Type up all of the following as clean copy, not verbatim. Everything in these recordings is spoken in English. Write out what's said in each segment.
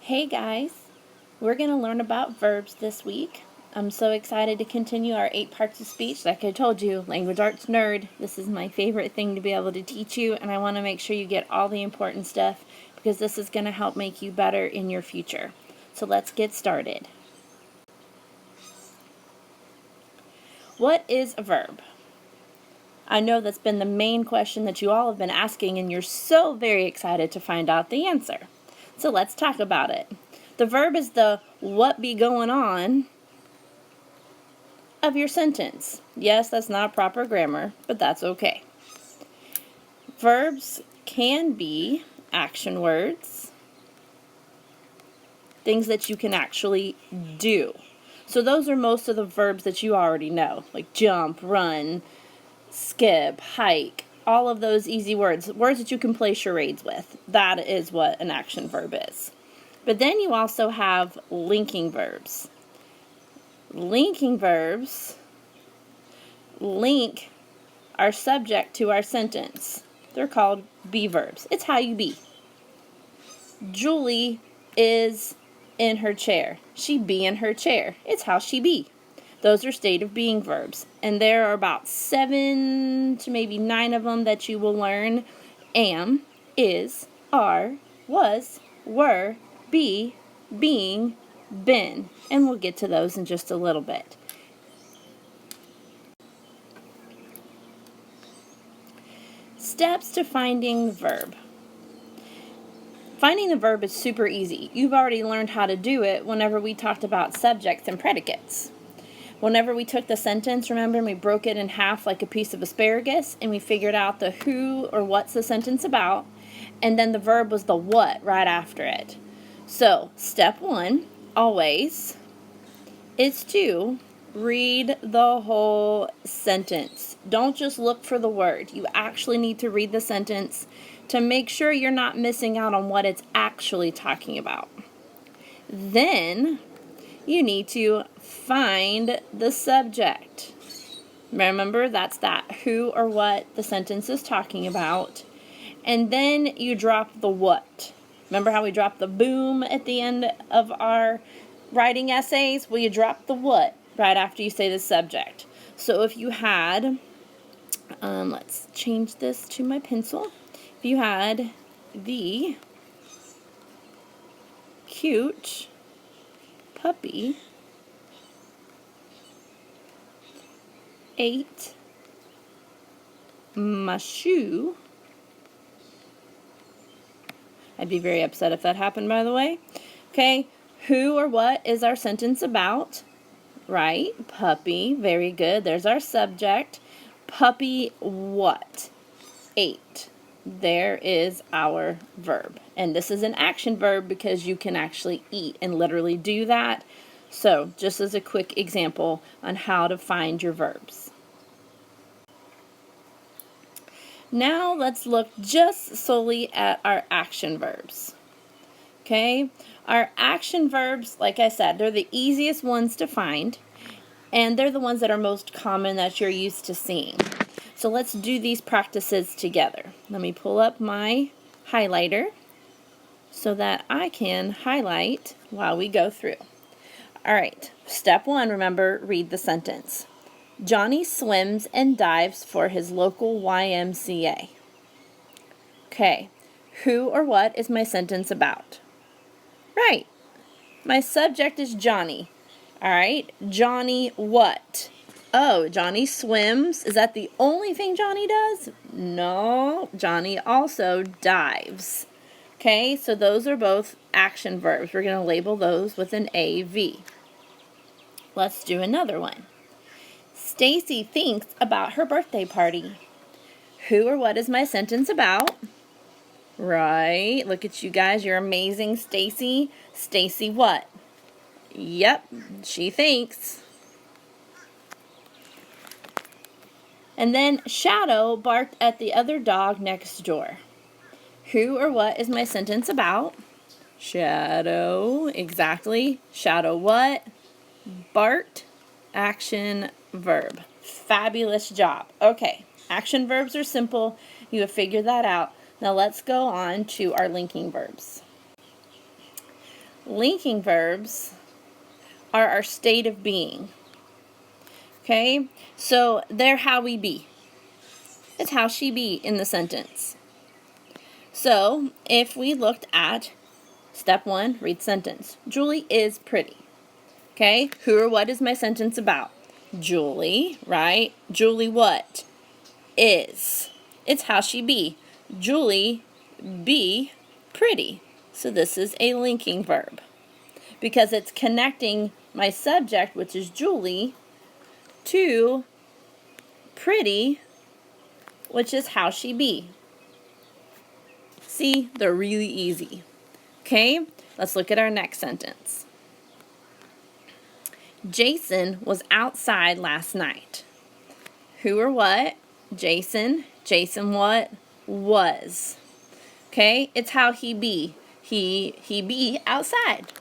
Hey guys, we're going to learn about verbs this week. I'm so excited to continue our 8 parts of speech. Like I told you, language arts nerd, this is my favorite thing to be able to teach you, and I want to make sure you get all the important stuff because this is going to help make you better in your future. So let's get started. What is a verb? I know that's been the main question that you all have been asking, and you're so very excited to find out the answer. So let's talk about it. The verb is the what be going on of your sentence. Yes, that's not proper grammar, but that's okay. Verbs can be action words, things that you can actually do. So those are most of the verbs that you already know, like jump, run, skip, hike, all of those easy words that you can play charades with. That is what an action verb is. But then you also have linking verbs. Linking verbs link our subject to our sentence. They're called be verbs. It's how you be. Julie is in her chair. She be in her chair. It's how she be. Those are state of being verbs. And there are about 7 to maybe 9 of them that you will learn. Am, is, are, was, were, be, being, been. And we'll get to those in just a little bit. Steps to finding the verb. Finding the verb is super easy. You've already learned how to do it whenever we talked about subjects and predicates. Whenever we took the sentence, remember, and we broke it in half like a piece of asparagus, and we figured out the who or what's the sentence about, and then the verb was the what right after it. So, step 1, always, is to read the whole sentence. Don't just look for the word. You actually need to read the sentence to make sure you're not missing out on what it's actually talking about. Then you need to find the subject. Remember, that's that who or what the sentence is talking about. And then you drop the what. Remember how we dropped the boom at the end of our writing essays? Well, you drop the what right after you say the subject. So if you had, let's change this to my pencil. If you had the cute puppy ate my shoe. I'd be very upset if that happened, by the way. Okay, who or what is our sentence about? Right, puppy, very good. There's our subject. Puppy what? Ate. There is our verb. And this is an action verb because you can actually eat and literally do that. So, just as a quick example on how to find your verbs. Now, let's look just solely at our action verbs. Okay? Our action verbs, like I said, they're the easiest ones to find, and they're the ones that are most common that you're used to seeing. So, let's do these practices together. Let me pull up my highlighter so that I can highlight while we go through. All right, step 1, remember, read the sentence. Johnny swims and dives for his local YMCA. Okay, who or what is my sentence about? Right, my subject is Johnny. All right, Johnny what? Oh, Johnny swims. Is that the only thing Johnny does? No, Johnny also dives. Okay, so those are both action verbs. We're going to label those with an AV. Let's do another one. Stacy thinks about her birthday party. Who or what is my sentence about? Right, look at you guys. You're amazing, Stacy. Stacy what? Yep, she thinks. And then Shadow barked at the other dog next door. Who or what is my sentence about? Shadow, exactly. Shadow what? Barked, action verb. Fabulous job. Okay, action verbs are simple. You have figured that out. Now let's go on to our linking verbs. Linking verbs are our state of being. Okay? So they're how we be. It's how she be in the sentence. So if we looked at step 1, read sentence. Julie is pretty. Okay? Who or what is my sentence about? Julie, right? Julie what? Is. It's how she be. Julie be pretty. So this is a linking verb because it's connecting my subject, which is Julie, to pretty, which is how she be. See, they're really easy. Okay, let's look at our next sentence. Jason was outside last night. Who or what? Jason. Jason what? Was. Okay, it's how he be. He be outside.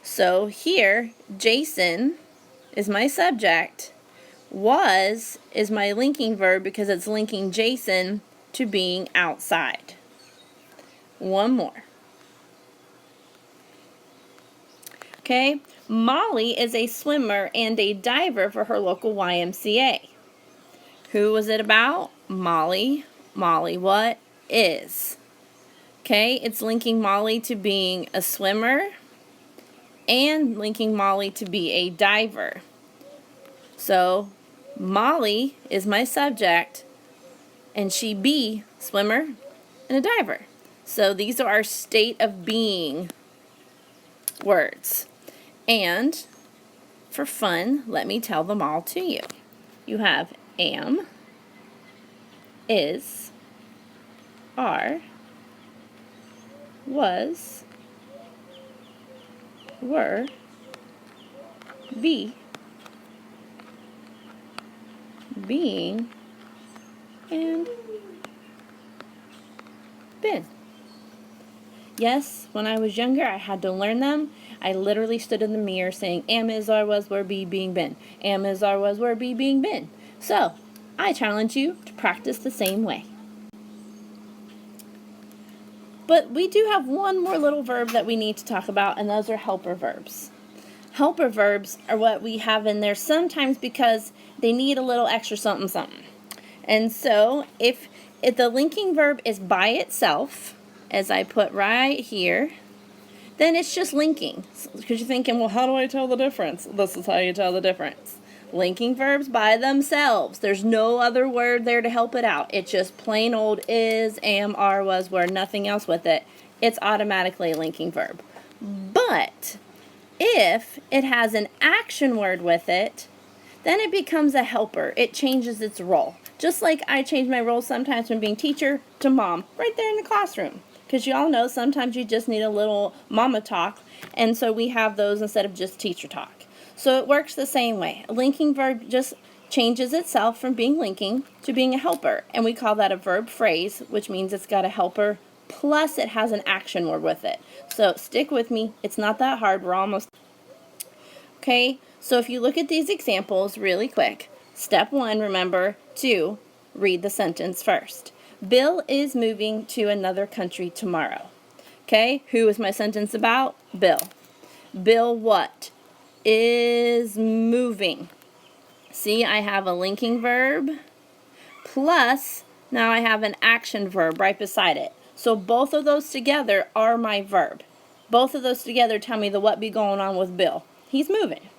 So here, Jason is my subject. Was is my linking verb because it's linking Jason to being outside. One more. Okay, Molly is a swimmer and a diver for her local YMCA. Who was it about? Molly. Molly what? Is. Okay, it's linking Molly to being a swimmer and linking Molly to be a diver. So, Molly is my subject and she be swimmer and a diver. So these are our state of being words. And for fun, let me tell them all to you. You have am, is, are, was, were, be, being, and been. Yes, when I was younger, I had to learn them. I literally stood in the mirror saying, am, is, are, was, were, be, being, been. Am, is, are, was, were, be, being, been. So, I challenge you to practice the same way. But we do have one more little verb that we need to talk about, and those are helper verbs. Helper verbs are what we have in there sometimes because they need a little extra something, something. And so, if the linking verb is by itself, as I put right here, then it's just linking. Because you're thinking, well, how do I tell the difference? This is how you tell the difference. Linking verbs by themselves. There's no other word there to help it out. It's just plain old is, am, are, was, were, nothing else with it. It's automatically a linking verb. But if it has an action word with it, then it becomes a helper. It changes its role. Just like I change my role sometimes from being teacher to mom, right there in the classroom. Because you all know sometimes you just need a little mama talk, and so we have those instead of just teacher talk. So it works the same way. A linking verb just changes itself from being linking to being a helper, and we call that a verb phrase, which means it's got a helper plus it has an action word with it. So stick with me. It's not that hard. We're almost... Okay, so if you look at these examples really quick, step 1, remember to read the sentence first. Bill is moving to another country tomorrow. Okay, who is my sentence about? Bill. Bill what? Is moving. See, I have a linking verb plus now I have an action verb right beside it. So both of those together are my verb. Both of those together tell me the what be going on with Bill. He's moving.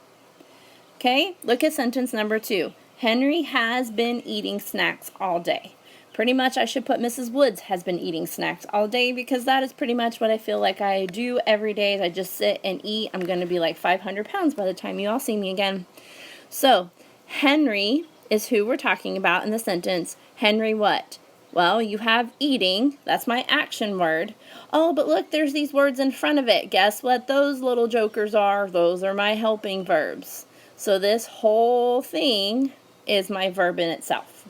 Okay, look at sentence number 2. Henry has been eating snacks all day. Pretty much I should put Mrs. Woods has been eating snacks all day because that is pretty much what I feel like I do every day. As I just sit and eat. I'm going to be like 500 pounds by the time you all see me again. So, Henry is who we're talking about in the sentence. Henry what? Well, you have eating. That's my action word. Oh, but look, there's these words in front of it. Guess what those little jokers are? Those are my helping verbs. So this whole thing is my verb in itself.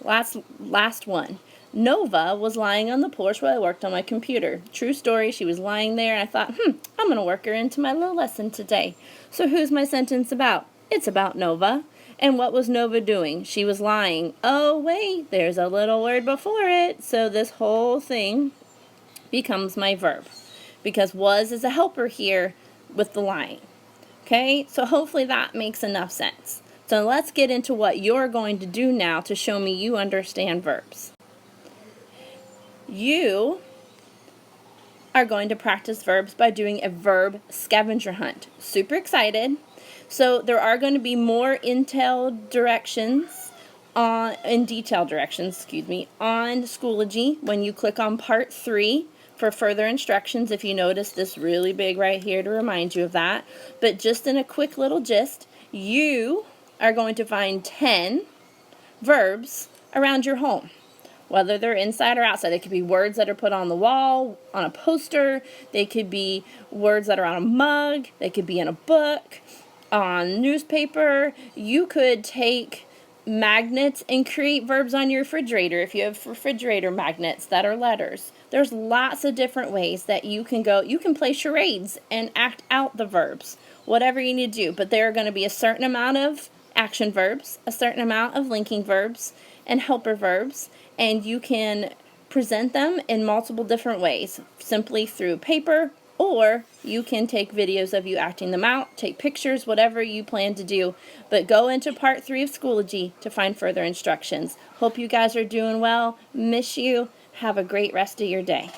Last one. Nova was lying on the porch while I worked on my computer. True story, she was lying there and I thought, I'm going to work her into my little lesson today. So who's my sentence about? It's about Nova. And what was Nova doing? She was lying. Oh, wait, there's a little word before it. So this whole thing becomes my verb. because was is a helper here with the line. Okay, so hopefully that makes enough sense. So let's get into what you're going to do now to show me you understand verbs. You are going to practice verbs by doing a verb scavenger hunt. Super excited. So there are going to be more detailed directions on Schoology when you click on part 3 for further instructions. If you notice this really big right here to remind you of that. But just in a quick little gist, you are going to find 10 verbs around your home. Whether they're inside or outside. They could be words that are put on the wall, on a poster. They could be words that are on a mug. They could be in a book, on newspaper. You could take magnets and create verbs on your refrigerator if you have refrigerator magnets that are letters. There's lots of different ways that you can go. You can play charades and act out the verbs, whatever you need to do. But there are going to be a certain amount of action verbs, a certain amount of linking verbs, and helper verbs, and you can present them in multiple different ways, simply through paper, or you can take videos of you acting them out, take pictures, whatever you plan to do. But go into part 3 of Schoology to find further instructions. Hope you guys are doing well. Miss you. Have a great rest of your day.